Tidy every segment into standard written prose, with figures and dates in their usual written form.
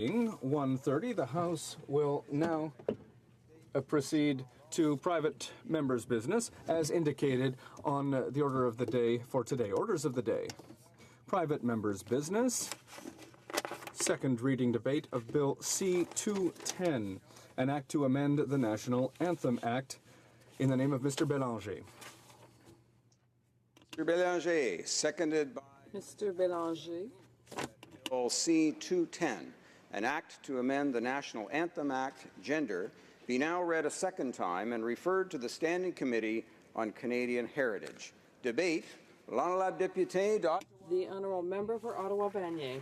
1:30, the House will now proceed to private members' business as indicated on the order of the day for today. Orders of the day. Private members' business. Second reading debate of Bill C-210, an act to amend the National Anthem Act, in the name of Mr. Belanger. Mr. Belanger, seconded by Mr. Belanger. Bill C-210, an act to amend the National Anthem Act, gender, be now read a second time and referred to the Standing Committee on Canadian Heritage. Debate, l'honorable député d'Ottawa. The Honourable Member for Ottawa-Vanier.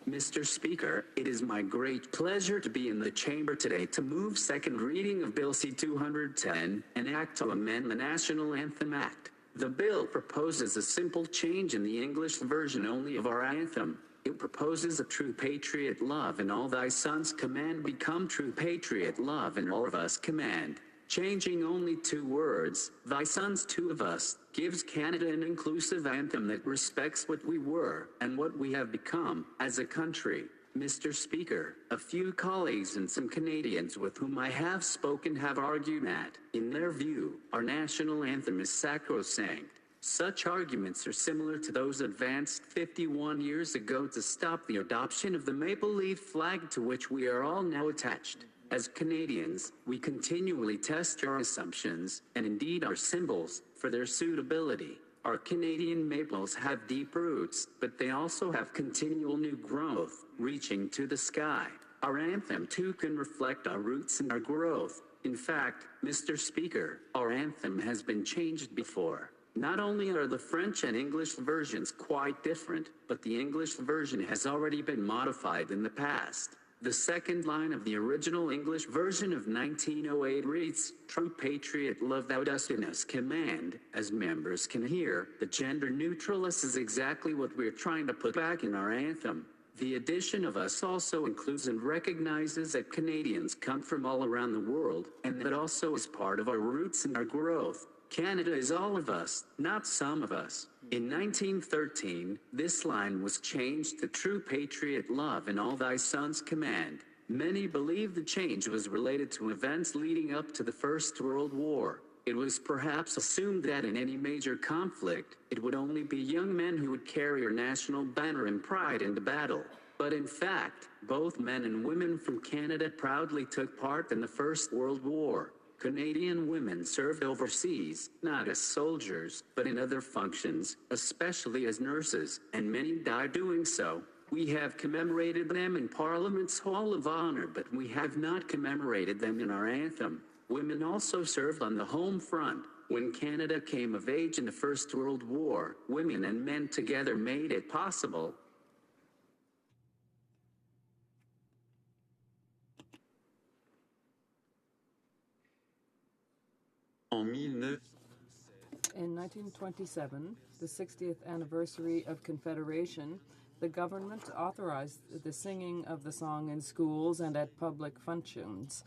Mr. Speaker, it is my great pleasure to be in the chamber today to move second reading of Bill C-210, an act to amend the National Anthem Act. The bill proposes a simple change in the English version only of our anthem. It proposes a true patriot love and all thy sons command become true patriot love and all of us command. Changing only two words, thy sons two of us, gives Canada an inclusive anthem that respects what we were and what we have become as a country. Mr. Speaker, a few colleagues and some Canadians with whom I have spoken have argued that, in their view, our national anthem is sacrosanct. Such arguments are similar to those advanced 51 years ago to stop the adoption of the maple leaf flag to which we are all now attached. As Canadians, we continually test our assumptions, and indeed our symbols, for their suitability. Our Canadian maples have deep roots, but they also have continual new growth, reaching to the sky. Our anthem too can reflect our roots and our growth. In fact, Mr. Speaker, our anthem has been changed before. Not only are the French and English versions quite different, but the English version has already been modified in the past. The second line of the original English version of 1908 reads, "True patriot love thou dost in us command." As members can hear, the gender neutralness is exactly what we're trying to put back in our anthem. The addition of us also includes and recognizes that Canadians come from all around the world, and that also is part of our roots and our growth. Canada is all of us, not some of us. In 1913, this line was changed to "True patriot love and all thy sons command." Many believe the change was related to events leading up to the First World War. It was perhaps assumed that in any major conflict, it would only be young men who would carry our national banner in pride into battle. But in fact, both men and women from Canada proudly took part in the First World War. Canadian women served overseas, not as soldiers, but in other functions, especially as nurses, and many died doing so. We have commemorated them in Parliament's Hall of Honor, but we have not commemorated them in our anthem. Women also served on the home front. When Canada came of age in the First World War, women and men together made it possible. In 1927, the 60th anniversary of Confederation, the government authorized the singing of the song in schools and at public functions,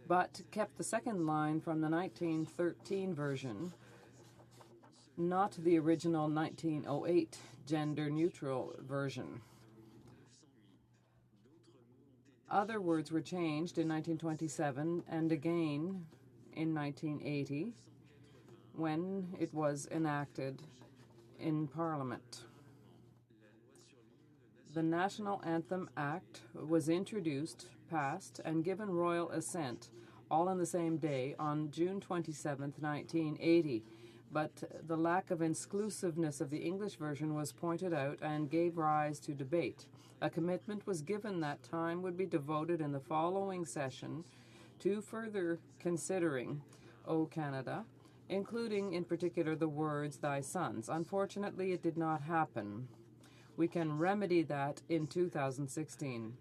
but kept the second line from the 1913 version, not the original 1908 gender-neutral version. Other words were changed in 1927 and again in 1980 when it was enacted in Parliament. The National Anthem Act was introduced, passed, and given royal assent all on the same day on June 27, 1980, but the lack of inclusiveness of the English version was pointed out and gave rise to debate. A commitment was given that time would be devoted in the following session to further considering O Canada including in particular the words "thy sons." Unfortunately, it did not happen. We can remedy that in 2016.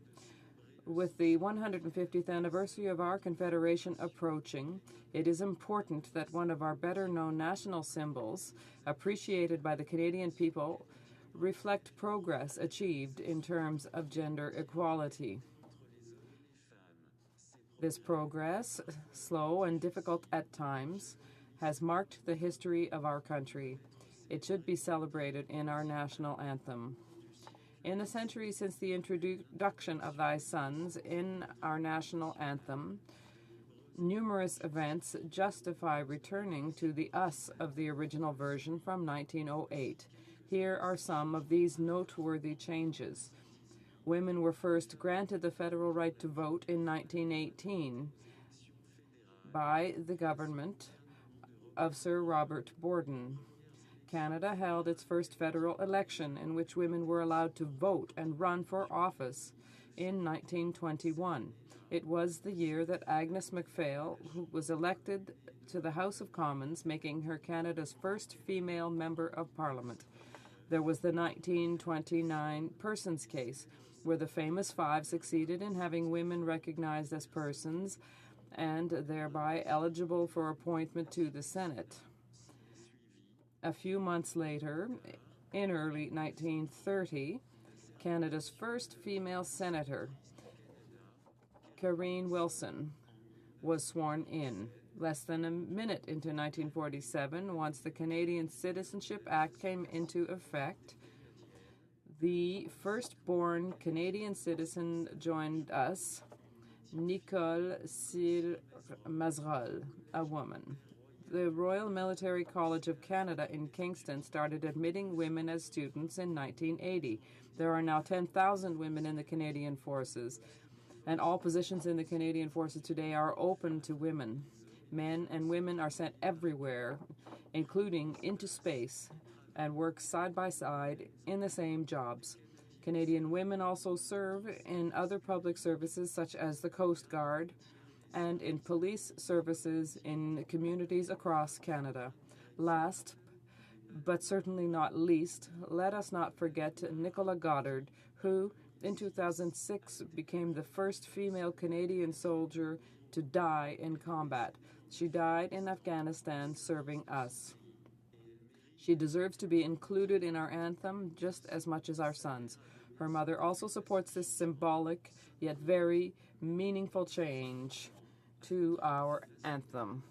With the 150th anniversary of our Confederation approaching, it is important that one of our better-known national symbols, appreciated by the Canadian people, reflect progress achieved in terms of gender equality. This progress, slow and difficult at times, has marked the history of our country. It should be celebrated in our national anthem. In the century since the introduction of Thy Sons in our national anthem, numerous events justify returning to the us of the original version from 1908. Here are some of these noteworthy changes. Women were first granted the federal right to vote in 1918 by the government of Sir Robert Borden. Canada held its first federal election in which women were allowed to vote and run for office in 1921. It was the year that Agnes MacPhail, who was elected to the House of Commons, making her Canada's first female member of Parliament. There was the 1929 Persons case, where the famous five succeeded in having women recognized as persons and thereby eligible for appointment to the Senate. A few months later, in early 1930, Canada's first female senator, Karine Wilson, was sworn in. Less than a minute into 1947, once the Canadian Citizenship Act came into effect, the firstborn Canadian citizen joined us, Nicole Cyr-Mazerolle, a woman. The Royal Military College of Canada in Kingston started admitting women as students in 1980. There are now 10,000 women in the Canadian Forces, and all positions in the Canadian Forces today are open to women. Men and women are sent everywhere, including into space, and work side by side in the same jobs. Canadian women also serve in other public services such as the Coast Guard and in police services in communities across Canada. Last, but certainly not least, let us not forget Nicola Goddard, who, in 2006, became the first female Canadian soldier to die in combat. She died in Afghanistan serving us. She deserves to be included in our anthem just as much as our sons. Her mother also supports this symbolic yet very meaningful change to our anthem.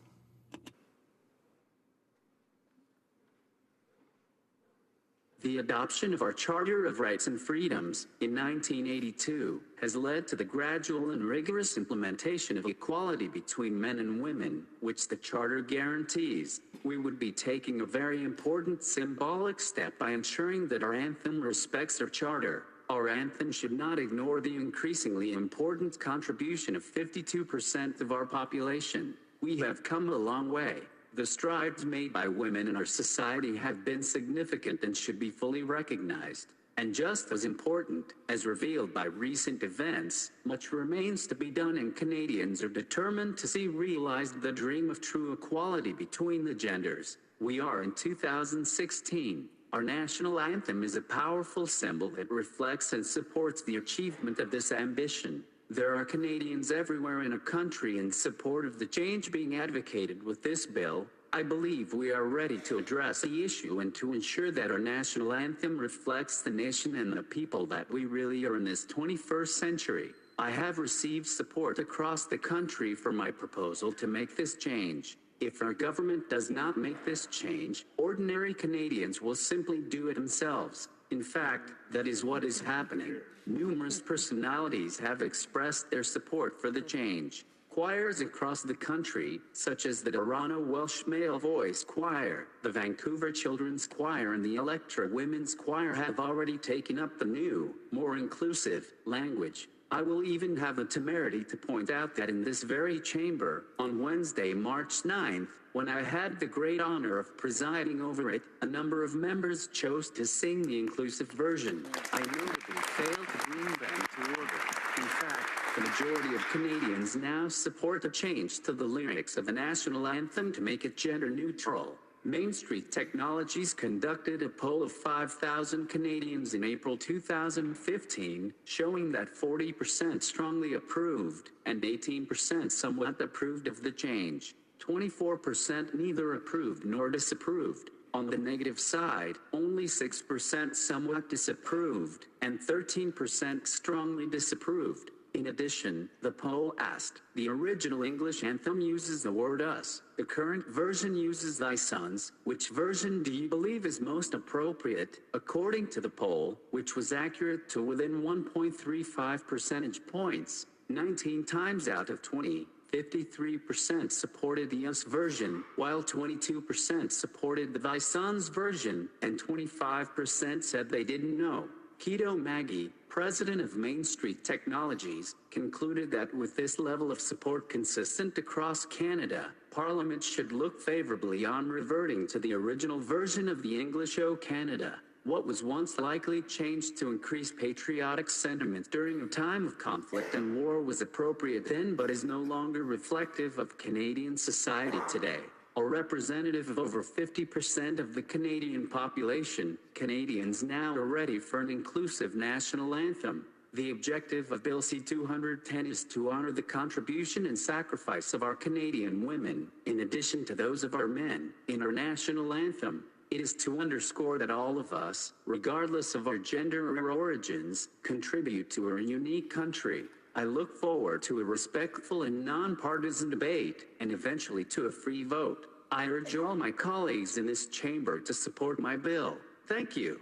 The adoption of our Charter of Rights and Freedoms in 1982 has led to the gradual and rigorous implementation of equality between men and women, which the Charter guarantees. We would be taking a very important symbolic step by ensuring that our anthem respects our Charter. Our anthem should not ignore the increasingly important contribution of 52% of our population. We have come a long way. The strides made by women in our society have been significant and should be fully recognized. And just as important, as revealed by recent events, much remains to be done, and Canadians are determined to see realized the dream of true equality between the genders. We are in 2016. Our national anthem is a powerful symbol that reflects and supports the achievement of this ambition. There are Canadians everywhere in our country in support of the change being advocated with this bill. I believe we are ready to address the issue and to ensure that our national anthem reflects the nation and the people that we really are in this 21st century. I have received support across the country for my proposal to make this change. If our government does not make this change, ordinary Canadians will simply do it themselves. In fact, that is what is happening. Numerous personalities have expressed their support for the change. Choirs across the country, such as the Toronto Welsh Male Voice Choir, the Vancouver Children's Choir and the Electra Women's Choir, have already taken up the new, more inclusive language. I will even have the temerity to point out that in this very chamber, on Wednesday, March 9th, when I had the great honor of presiding over it, a number of members chose to sing the inclusive version. I notably failed to bring them to order. In fact, The majority of Canadians now support a change to the lyrics of the national anthem to make it gender neutral. Main Street Technologies conducted a poll of 5,000 Canadians in April 2015, showing that 40% strongly approved and 18% somewhat approved of the change. 24% neither approved nor disapproved. On the negative side, only 6% somewhat disapproved, and 13% strongly disapproved. In addition, the poll asked, the original English anthem uses the word us. The current version uses thy sons. Which version do you believe is most appropriate? According to the poll, which was accurate to within 1.35 percentage points, 19 times out of 20, 53% supported the us version, while 22% supported the thy sons version, and 25% said they didn't know. Keto Maggie, president of Main Street Technologies, concluded that with this level of support consistent across Canada, Parliament should look favorably on reverting to the original version of the English O Canada. What was once likely changed to increase patriotic sentiment during a time of conflict and war was appropriate then but is no longer reflective of Canadian society today. A representative of over 50% of the Canadian population, Canadians now are ready for an inclusive national anthem. The objective of Bill C-210 is to honor the contribution and sacrifice of our Canadian women, in addition to those of our men, in our national anthem. It is to underscore that all of us, regardless of our gender or origins, contribute to our unique country. I look forward to a respectful and nonpartisan debate, and eventually to a free vote. I urge all my colleagues in this chamber to support my bill. Thank you.